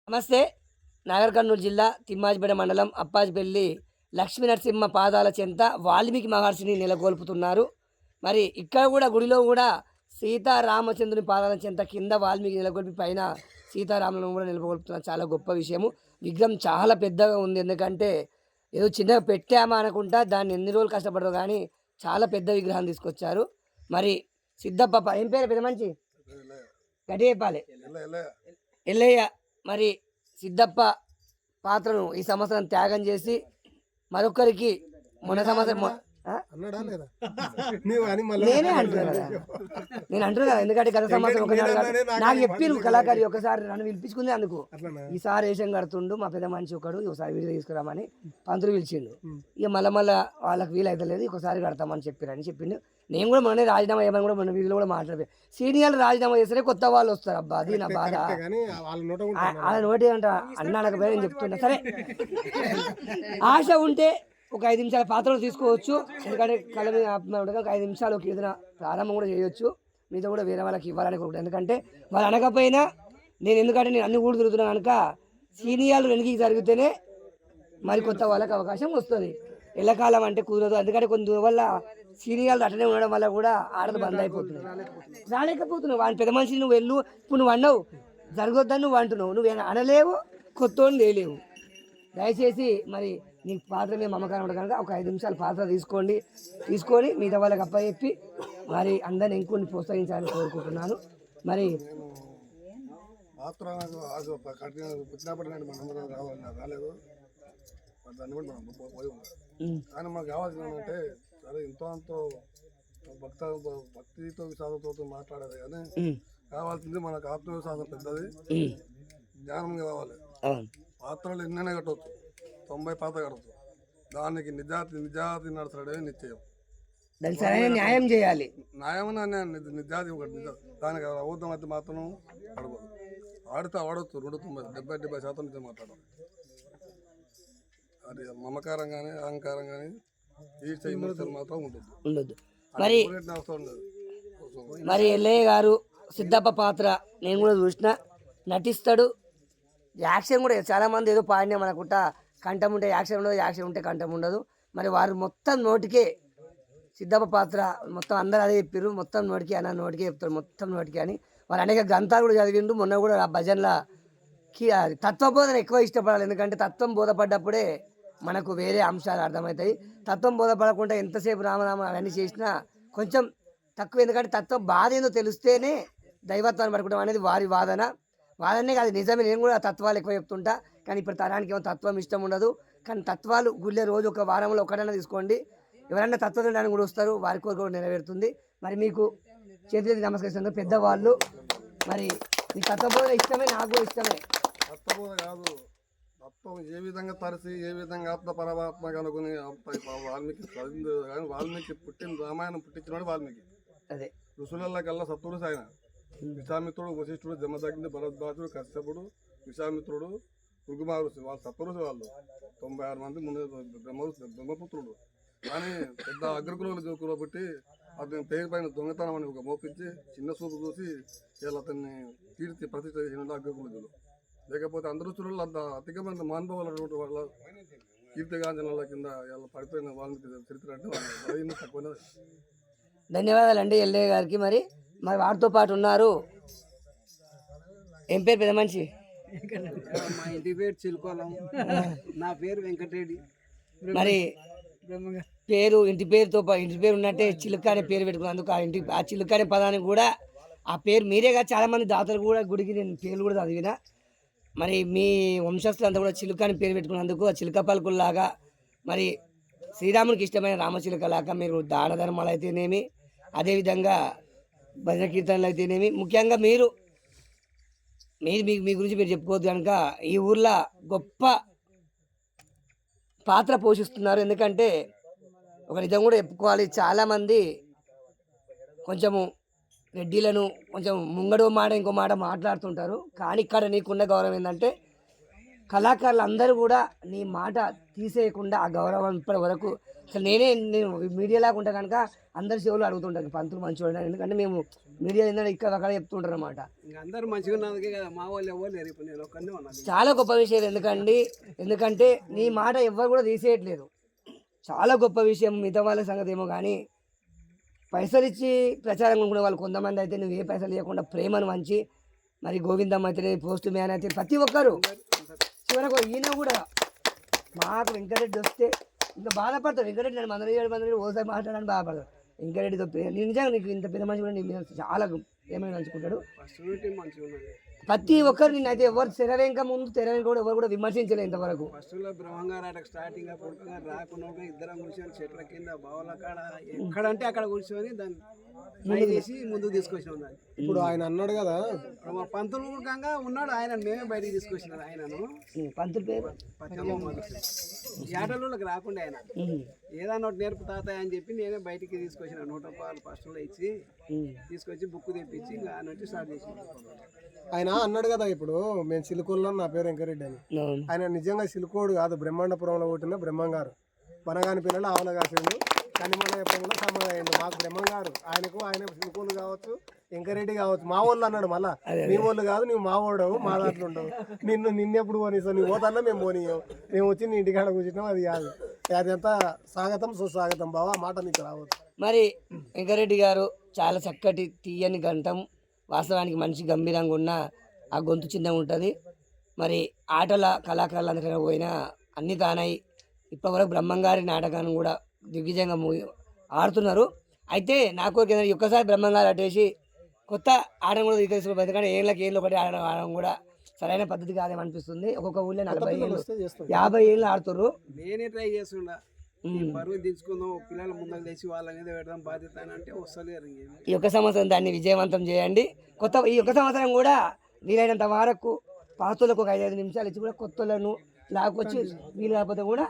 నమస్తే. నాగర్ కర్నూలు జిల్లా తిమ్మాజిపేట మండలం అప్పాజిపల్లి లక్ష్మీ నరసింహ పాదాల చెంత వాల్మీకి మహర్షిని నెలకొల్పుతున్నారు. మరి ఇక్కడ కూడా గుడిలో కూడా సీతారామచంద్రుని పాదాల చెంత కింద వాల్మీకి నెలకొల్పి పైన సీతారాములను కూడా నెలకొల్పుతున్నారు. చాలా గొప్ప విషయము. విగ్రహం చాలా పెద్దగా ఉంది. ఎందుకంటే ఏదో చిన్నగా పెట్టామా అనుకుంటా దాన్ని ఎన్ని రోజులు కష్టపడరు కానీ చాలా పెద్ద విగ్రహం తీసుకొచ్చారు. మరి సిద్ధప్ప ఏం పేరు పెద్ద మంచి గట్టి చెప్పాలి ఎల్లయ్య. మరి సిద్ధప్ప పాత్రను ఈ సంవత్సరం త్యాగం చేసి మరొకరికి మొన్న సంవత్సరం నేనే అంటున్నా కదా, నేను అంటున్నా కదా. ఎందుకంటే గత సంవత్సరం నాకు చెప్పిరు కళాకారి ఒకసారి నన్ను పిలిపించుకుంది. అందుకు ఈసారి వేషం కడుతుండు మా పెద్ద మనిషి ఒకడు, ఒకసారి వీడియో తీసుకురామని పంతులు పిలిచిండు. ఇక మళ్ళీ వాళ్ళకి వీలైతలేదు, ఒకసారి కడతామని చెప్పారని చెప్పిండు. నేను కూడా మొన్న రాజీనామా చేయమని కూడా మొన్న వీధిలో కూడా మాట్లాడిపోయి సీనియర్లు రాజీనామా చేస్తే కొత్త వాళ్ళు వస్తారు. అబ్బా అది నా బాధ. వాళ్ళ నోటి అంట అన్నాడకపోయి నేను చెప్తున్నా. సరే ఆశ ఉంటే ఒక 5 నిమిషాల పాత్రలు తీసుకోవచ్చు. ఎందుకంటే కళ మీద ఉండగా ఒక 5 నిమిషాలు ఒక ఏదైనా ప్రారంభం కూడా చేయొచ్చు. మీతో కూడా వేరే వాళ్ళకి ఇవ్వాలని కోరుకుంటాను. ఎందుకంటే వాళ్ళు అనకపోయినా ఎందుకంటే నేను అన్ని ఊళ్ళు తిరుగుతున్నాను కనుక సీనియర్లు వెనక్కి జరిగితేనే మరి కొత్త వాళ్ళకి అవకాశం వస్తుంది. ఎల్లకాలం అంటే కుదరదు. ఎందుకంటే కొన్ని వల్ల సీనియర్లు అట్టనే ఉండడం వల్ల కూడా ఆడలు బంద్ అయిపోతున్నాయి, రాలేకపోతున్నావు. వాడిని పెద్ద మనిషి నువ్వు వెళ్ళు, ఇప్పుడు నువ్వు అన్నావు జరగొద్దని నువ్వు అంటున్నావు, నువ్వు అనలేవు, కొత్త లేలేవు. దయచేసి మరి నీకు పాత్ర మీద మమకారం ఉండదు కనుక ఒక 5 నిమిషాలు పాత్ర తీసుకొని మిగతా వాళ్ళకి అప్పచెప్పి మరి అందరిని ఇంకొన్ని ప్రోత్సహించాలని కోరుకుంటున్నాను. మరి పాత్ర రాలేదు దాన్ని కూడా మనం పోయి ఉన్నాం. కానీ మాకు కావాల్సింది ఏంటంటే సరే ఎంతో అంతో భక్తితో విశ్వాసంతో మాట్లాడేది కానీ కావాల్సింది మనకు ఆత్మవిశ్వాసం పెద్దది, జ్ఞానం కావాలి. పాత్రలు ఎన్నైనా కట్టవచ్చు, 90 పాత్ర కట్టవచ్చు. దానికి నిజాతి నడచడే నిశ్చయం, న్యాయం చేయాలి. న్యాయం నిజాతి ఒకటి దానికి అబద్ధం అయితే మాత్రం అడగదు. ఆడితే ఆడవచ్చు 70% నిజం మాట్లాడాలి. అది మమకారం కానీ అహంకారం కానీ ఈ మాత్రం ఉండదు. మరి ఎల్లయ్య గారు సిద్ధప్ప పాత్ర నేను కూడా చూసిన, నటిస్తాడు. యాక్షన్ కూడా చాలామంది ఏదో పాడినాం అనుకుంటా కంఠం ఉంటే యాక్షన్ ఉండదు, యాక్షన్ ఉంటే కంఠం ఉండదు. మరి వారు మొత్తం నోటికే సిద్ధప్ప పాత్ర మొత్తం అందరూ అదే చెప్పారు, మొత్తం నోటికి అన్న నోటికే చెప్తాడు, మొత్తం నోటికి అని. వారు అనేక గ్రంథాలు కూడా చదివిండు. మొన్న కూడా ఆ భజనలకి తత్వబోధన ఎక్కువ ఇష్టపడాలి. ఎందుకంటే తత్వం బోధపడ్డప్పుడే మనకు వేరే అంశాలు అర్థమవుతాయి. తత్వం బోధపడకుండా ఎంతసేపు రామరామ అవన్నీ చేసినా కొంచెం తక్కువ. ఎందుకంటే తత్వం బాధ ఏందో తెలిస్తేనే దైవత్వాన్ని పడుకోవడం అనేది వారి వాదనే కాదు, నిజమే. నేను కూడా తత్వాలు ఎక్కువ చెప్తుంటా, కానీ ఇప్పుడు తరానికి ఏమో తత్వం ఇష్టం ఉండదు. కానీ తత్వాలు గుళ్ళే రోజు ఒక వారంలో ఒకటైనా తీసుకోండి. ఎవరైనా తత్వం తినడానికి కూడా వస్తారు, వారి కోరిక కూడా నెరవేరుతుంది. మరి మీకు చేతులెత్తి నమస్కరిస్తున్నారు పెద్దవాళ్ళు. మరి ఈ తత్వబోధన ఇష్టమే, నాకు కూడా ఇష్టమే. తత్వబోధ కాదు, తత్వం ఏ విధంగా తరిసి ఏ విధంగా ఆత్మ పరమాత్మ కనుకొని వాల్మీకి చదివింది. కానీ వాల్మీకి రామాయణం పుట్టించినాడు వాల్మీకి. అదే ఋషులకల్లా సత్పురుషు ఆయన. విశ్వామిత్రుడు, వశిష్ఠుడు, జమదగ్ని, భరద్వాజుడు, కశ్యపుడు, విశ్వామిత్రుడు, భృగుమహర్షి వాళ్ళు సత్పురుషు. వాళ్ళు 96 మంది ముందు బ్రహ్మపుత్రుడు. కానీ పెద్ద అగ్రకుల జోకులో పెట్టి అతని పేరు పైన దొంగతనం అని ఒక మోపించి చిన్న చూపు చూసి వీళ్ళు అతన్ని ప్రతిష్ట చేసిన అగ్రకులుజులు. లేకపోతే అందరూ చురులు అంత అధికమైన మానుభవాలటువంటి వాళ్ళ కీర్తిగాంజనాల కింద ఇలా పడిపోయిన వాల్మీకి చరిత్ర అంటే వాళ్ళు తక్కువ. ధన్యవాదాలండి ఎల్లయ్య గారికి. మరి వారితో పాటు ఉన్నారు, ఏం పేరు పెద్ద మనిషి? మా ఇంటి పేరు చిలుకోలం, నా పేరు వెంకటరెడ్డి. మరి పేరు ఇంటి పేరుతో ఇంటి పేరు ఉన్నట్టే చిలుక అనే పేరు పెట్టుకున్నందుకు ఆ చిలుక అనే పదానికి కూడా ఆ పేరు మీరేగా చాలామంది దాతలు కూడా గుడికి నేను పేర్లు కూడా చదివిన. మరి మీ వంశస్థులంతా కూడా చిలుక అని పేరు పెట్టుకున్నందుకు ఆ చిలుక పలుకుల్లాగా మరి శ్రీరామునికి ఇష్టమైన రామచిలుకలాగా మీరు దాన ధర్మాలు అయితేనేమి, అదేవిధంగా భజన కీర్తనలు అయితేనేమి, ముఖ్యంగా మీరు మీ గురించి మీరు చెప్పుకోవద్దు కనుక ఈ ఊర్లో గొప్ప పాత్ర పోషిస్తున్నారు. ఎందుకంటే ఒక నిజం కూడా చెప్పుకోవాలి, చాలామంది కొంచెము రెడ్డిలను కొంచెం ముంగడో మాట ఇంకో మాట మాట్లాడుతుంటారు. కానీ ఇక్కడ నీకున్న గౌరవం ఏంటంటే కళాకారులు అందరూ కూడా నీ మాట తీసేయకుండా ఆ గౌరవం ఇప్పటి వరకు అసలు నేను మీడియా లాగా ఉంటా కనుక అందరి సేవలు అడుగుతుంటాను పంతులు మంచిగా, ఎందుకంటే మేము మీడియా ఏంటంటే ఇక్కడ అక్కడ చెప్తుంటారు అనమాట. ఇంకా అందరూ మంచిగా ఉన్నందుకే కదా మా వాళ్ళు ఎవరు లేరు, ఇప్పుడు నేను ఒక్కనే ఉన్నాను. చాలా గొప్ప విషయం ఎందుకంటే నీ మాట ఎవ్వరు కూడా తీసేయట్లేదు. చాలా గొప్ప విషయం. మిగతా వాళ్ళ సంగతి ఏమో కానీ పైసలు ఇచ్చి ప్రచారం కొనుక్కునే వాళ్ళు కొంతమంది అయితే నువ్వు ఏ పైసలు ఇవ్వకుండా ప్రేమను మంచి, మరి గోవిందమ్మ అయితే పోస్ట్ మ్యాన్ అయితే ప్రతి ఒక్కరు చివరకు ఈయన కూడా మాకు వెంకటరెడ్డి వస్తే ఇంకా బాధపడతాడు. వెంకటరెడ్డి నేను 107 ఓసారి మాట్లాడడానికి బాధపడతాడు. వెంకటరెడ్డితో నిజంగా నీకు ఇంత పెద్ద మనిషి కూడా నీ మీద చాలా ఏమైనా మంచుకుంటాడు. ఫస్ట్ నుండి మంచిగా ఉన్నది. ప్రతి ఒక్కరు నిన్న అయితే ఎవరు తెరవెంక ముందు తెరవెంక కూడా ఎవరు కూడా విమర్శించలేదు ఇంతవరకు. ఫస్ట్లో బ్రహ్మంగారు స్టార్టింగ్ పుట్టుగా రాకుండా ఇద్దరం కూర్చొని చెట్ల కింద బావుల కాడ ఎక్కడంటే అక్కడ కూర్చొని దాన్ని ట్రై చేసి ముందుకు తీసుకొచ్చినాం దాన్ని. ఇప్పుడు ఆయన అన్నాడు కదా, మా పంతులు ముఖంగా ఉన్నాడు, ఆయన మేమే బయటికి తీసుకొచ్చినారు. ఆయనను పంతుల పేరు ఈ ఆటలోకి రాకుండా ఆయన ఏదన్నా ఒకటి నేర్పు తాతాయి అని చెప్పి నేనే బయటికి తీసుకొచ్చిన 100 రూపాయలు ఫస్ట్లో ఇచ్చి తీసుకొచ్చి బుక్ తెప్పించి ఇంకా ఆయన వచ్చి స్టార్ట్ చేసిన. ఆయన అన్నాడు కదా, ఇప్పుడు మేము సిలుకోల్లో నా పేరు వెంకరెడ్డి అని. ఆయన నిజంగా సిలుకోడు కాదు, బ్రహ్మాండపురంలో పుట్టిన బ్రహ్మంగారు. మనగాని పిల్లలు ఆవుల కాసిండు, కానీ మన ఎప్పుడు సమాధానం అయింది. మాకు బ్రహ్మంగారు, ఆయన సిలుకోలు కావచ్చు, వెంకరెడ్డి కావచ్చు, మా వాళ్ళు అన్నాడు. మళ్ళా మీ వాళ్ళు కాదు, నువ్వు మా వాడవు, మా దాంట్లో ఉండవు, నిన్నెప్పుడు పోనీస్తావు, నువ్వు పోతాన్నా మేము పోనీయం, మేము వచ్చి నీ ఇంటికాడ కూర్చుంటాం, అది కాదు. అది ఎంత స్వాగతం సుస్వాగతం బావా, మాట నీకు రావద్దు. మరి వెంకరెడ్డి గారు చాలా చక్కటి తీయని గంటం, వాస్తవానికి మనిషి గంభీరంగా ఉన్న ఆ గొంతు చిన్నగా ఉంటుంది. మరి ఆటల కళాకారులు అందరికీ పోయినా అన్ని తానై ఇప్పటివరకు బ్రహ్మంగారి నాటకాన్ని కూడా దిగ్విజయంగా ఆడుతున్నారు. అయితే నాకు ఒక్కసారి బ్రహ్మంగారు అట్టేసి కొత్త ఆటను కూడా తీసుకుని, ఎందుకంటే ఏళ్ళకి ఒకటి ఆడడం కూడా సరైన పద్ధతి కాదేమనిపిస్తుంది. ఒక్కొక్క ఊళ్ళో 40 ఏళ్ళు 50 ఏళ్ళు ఆడుతున్నారు. నేనే ట్రై చేస్తున్నా, బరువు దించుకుందాం, పిల్లల ముందర తెచ్చి వాళ్ళ మీద పెడదాం బాధ్యత అని అంటే వస్తలేరు. ఈ ఒక్క సంవత్సరం దాన్ని విజయవంతం చేయండి. ఈ ఒక్క సంవత్సరం కూడా వీలైనంత వరకు పాతలకు ఒక 5 నిమిషాలు ఇచ్చి కూడా కొత్తలను లాక్కొచ్చి, వీలు కాకపోతే కూడా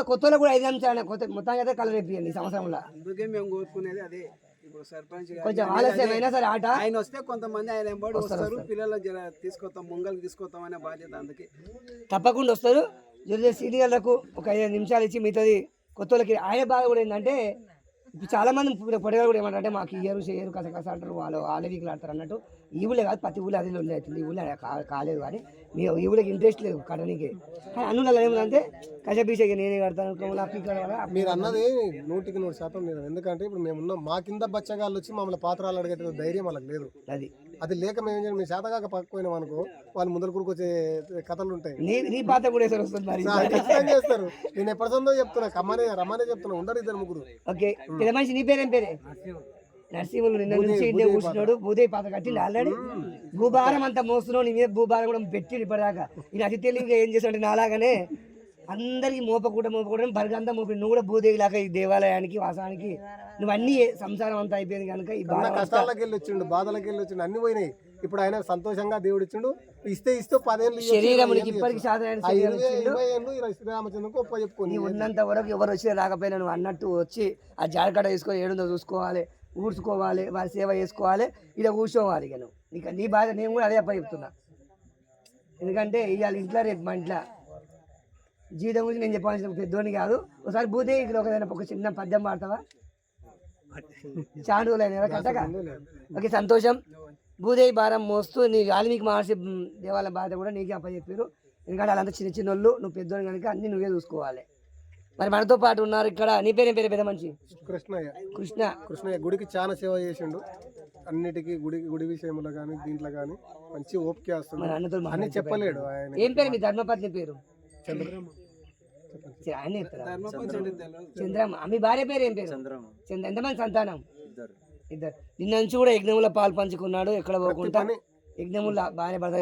కొత్తలో కూడా 5 నిమిషాలు కొత్త మొత్తానికి అయితే కలర్ వేపియండి ఈ సంవత్సరంలో. అందుకే మేము కోరుకునేది అదే. ఇప్పుడు సర్పంచ్ కొంచెం ఆలస్యమైనా సరే ఆట ఆయన వస్తే కొంతమంది ఆయన ఎంబడి వస్తారు, పిల్లలు తీసుకొస్తాం, ముంగలు తీసుకొస్తాం అనే బాధ్యత. అందుకే తప్పకుండా వస్తారు. సీనియర్లకు ఒక 5 నిమిషాలు ఇచ్చి మిగతాది కొత్తలకి. ఆయన బాధ కూడా ఏంటంటే ఇప్పుడు చాలా మంది పొడగలు కూడా ఏమంటారంటే మాకు ఇయ్యరు చేయరు కస అంటారు, వాళ్ళు ఆలవీకులు ఆడతారు అన్నట్టు. ఈ ఊళ్ళే కాదు, ప్రతి ఊళ్ళో అదే లొల్లి అవుతుంది. ఈ ఊళ్ళో కాలేదు కానీ మీ ఈ ఊళ్ళకి ఇంట్రెస్ట్ లేదు కట్టడానికి. కానీ అన్నులలో ఏమంటే కసపీసకి నేనే కడతాను. మీరు అన్నది 100% లేదు. ఎందుకంటే ఇప్పుడు మేమున్నాం, మా కింద బచ్చగాళ్ళు వచ్చి మమ్మల్ని పాత్రలు అడిగే ధైర్యం వాళ్ళకి లేదు. అది లేక మేము ఏం చేయాలి, మీ శాతగాక పక్కపోయినాం అనుకో, వాళ్ళు ముందర కూరుకొచ్చే కథలు ఉంటాయి. నీ పాత్ర కూడా వస్తుంది చేస్తారు. నేను ఎప్పటిదో చెప్తున్నా, రమ్మనే చెప్తున్నా, ఉండరు 2-3. ఓకే, పెద్ద మనిషి నీ పేరేం పేరే? నరసింహులు నిన్న నుంచి ఇండియా కూర్చున్నాడు. భూదేవి పాత్ర కట్టిండు ఆల్రెడీ. భూభారం అంతా మోస్తున్నావు, నీ మీద భూభారం కూడా పెట్టిండు ఇప్పటిదాకా. ఈయన అతి తెలివిగా ఏం చేస్తాడు, నాలాగానే అందరికి మోపకూడదు బరగంతా మోపి. నువ్వు కూడా భూదేవి లాగా ఈ దేవాలయానికి వాసానికి నువ్వు అన్ని సంసారం అంతా అయిపోయింది కనుక ఈ కష్టాలకి వెళ్ళి వచ్చిండు, బాధలకి వెళ్ళి వచ్చిండు, అన్ని పోయినాయి. ఇప్పుడు ఆయన సంతోషంగా దేవుడు ఇచ్చిండు. ఇస్తే 10 ఏళ్ళు శరీరమునికి ఇప్పటికి శ్రీరామచంద్రకు ఒప్ప చెప్పుకొని ఉన్నంత వరకు ఎవరు వచ్చినా రాకపోయినా నువ్వు అన్నట్టు వచ్చి ఆ జాడకడ వేసుకొని ఏడుందో చూసుకోవాలి, ఊడ్చుకోవాలి, వారి సేవ చేసుకోవాలి, ఇలా కూర్చోవాలి. ఇక నువ్వు ఇక నీ బాధ నేను కూడా అదే అప్ప చెప్తున్నా. ఎందుకంటే ఇవాళ ఇంట్లో రేపు మా ఇంట్లో జీవితం గురించి నేను చెప్పాల్సిన పెద్దోని కాదు. ఒకసారి భూదేవికి ఒక చిన్న పద్యం పాడతావా? చాలా రోజులు అయినా కట్టగా. ఓకే, సంతోషం. భూదేవి భారం మోస్తూ నీ వాల్మీకి మహర్షి దేవాలయం బాధ కూడా నీకే అప్పచెప్పారు. ఎందుకంటే వాళ్ళంతా చిన్న వాళ్ళు, నువ్వు పెద్దోని కనుక అన్ని నువ్వే చూసుకోవాలి. మరి మనతో పాటు ఉన్నారు ఇక్కడ. నీ పేరేం పేరు? పెద్ద మనిషి కృష్ణయ్య. గుడికి చాలా సేవ చేసిండు. అన్నిటికీ గుడి విషయంలో కానీ దీంట్లో కానీ మంచి ఓపిక వస్తుంది. అన్ని చెప్పలేడు ఆయన. ఏం పేరు మీ ధర్మపత్ని పేరు? చంద్రమ్మ. మీ భార్య పేరు ఏం పేరు? ఎంతమంది సంతానం? 2. నిన్న నుంచి కూడా యజ్ఞముల పాలు పంచుకున్నాడు, ఎక్కడ పోకుండా యజ్ఞముల భార్య భర్త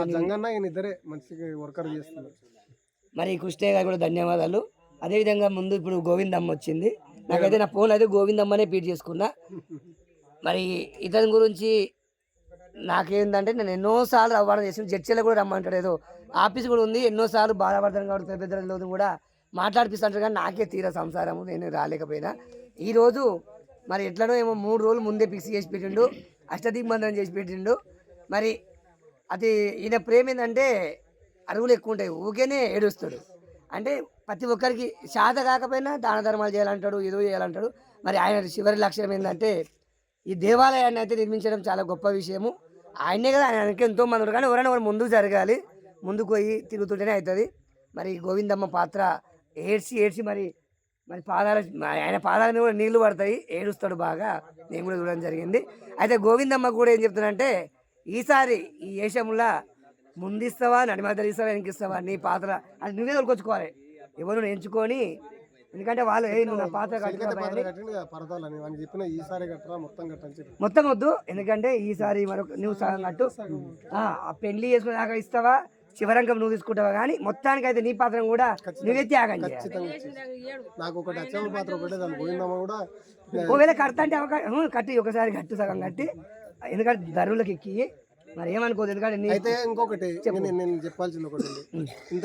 వర్కర్ చేస్తున్నారు. మరి కృష్ణయ్య గారు కూడా ధన్యవాదాలు. అదేవిధంగా ముందు ఇప్పుడు గోవిందమ్మ వచ్చింది. నాకైతే నా ఫోన్ అయితే గోవిందమ్మనే ఫీడ్ చేసుకున్నా. మరి ఇతని గురించి నాకేంటంటే నేను ఎన్నోసార్లు అవ్వడం చేసి చర్చలో కూడా రమ్మంటాడు, ఏదో ఆఫీస్ కూడా ఉంది, ఎన్నోసార్లు బాధపడతాను కాబట్టి పెద్దలో కూడా మాట్లాడిపిస్తుంటారు. కానీ నాకే తీర సంసారము, నేను రాలేకపోయినా. ఈరోజు మరి ఎట్లనో ఏమో 3 రోజులు ముందే ఫిక్స్ చేసి పెట్టిండు, అష్టదిగ్బంధనం చేసి పెట్టిండు. మరి అది ఈయన ప్రేమ ఏంటంటే అరువులు ఎక్కువ ఉంటాయి, ఊకేనే ఏడుస్తాడు. అంటే ప్రతి ఒక్కరికి శాత కాకపోయినా దాన ధర్మాలు చేయాలంటాడు, ఏదో చేయాలంటాడు. మరి ఆయన చివరి లక్ష్యం ఏంటంటే ఈ దేవాలయాన్ని అయితే నిర్మించడం చాలా గొప్ప విషయము. ఆయనే కదా, ఆయనకి ఎంతో మంది ఉన్నారు కానీ ఎవరైనా ఒకరు ముందుకు జరగాలి, ముందుకు పోయి తిరుగుతుంటేనే అవుతుంది. మరి గోవిందమ్మ పాత్ర ఏడ్చి మరి ఆయన పాదాల మీద కూడా నీళ్లు పడతాయి, ఏడుస్తాడు బాగా. నేను కూడా చూడడం జరిగింది. అయితే గోవిందమ్మ కూడా ఏం చెప్తున్నానంటే ఈసారి ఈ ఏషంలో ముందిస్తావా, నడిమధ్యలో ఇస్తావా, వెనకిస్తావా, నీ పాత్ర అది నువ్వే తోలుకొచ్చుకోవాలి, ఎవరు ఎంచుకొని. ఎందుకంటే వాళ్ళు నువ్వు నా పాత్ర పరదాలని అని చెప్పిన ఈసారి కట్టరా మొత్తం కట్టని చెప్పి మొత్తం వద్దు. ఎందుకంటే ఈసారి మరొక నువ్వు సగం కట్టు, ఆ పెళ్లి చేసుకున్నాక ఇస్తావా, చివరంకం నువ్వు తీసుకుంటావా, కానీ మొత్తానికి అయితే నీ పాత్ర కూడా నువ్వే త్యాగం చేయాలి. నాకు ఒకటి అచ్చమ్మ పాత్ర ఒకటే దాన్ని గోవిందమ్మ కూడా ఒకవేళ కడతా అంటే అవకాశం కట్టి ఒకసారి కట్టు, సగం కట్టి. ఎందుకంటే ధరువులకు ఎక్కి మరి ఏమనుకోదు. ఎందుకంటే అయితే ఇంకొకటి నేను చెప్పాల్సింది ఒకటి ఉంది. ఇంత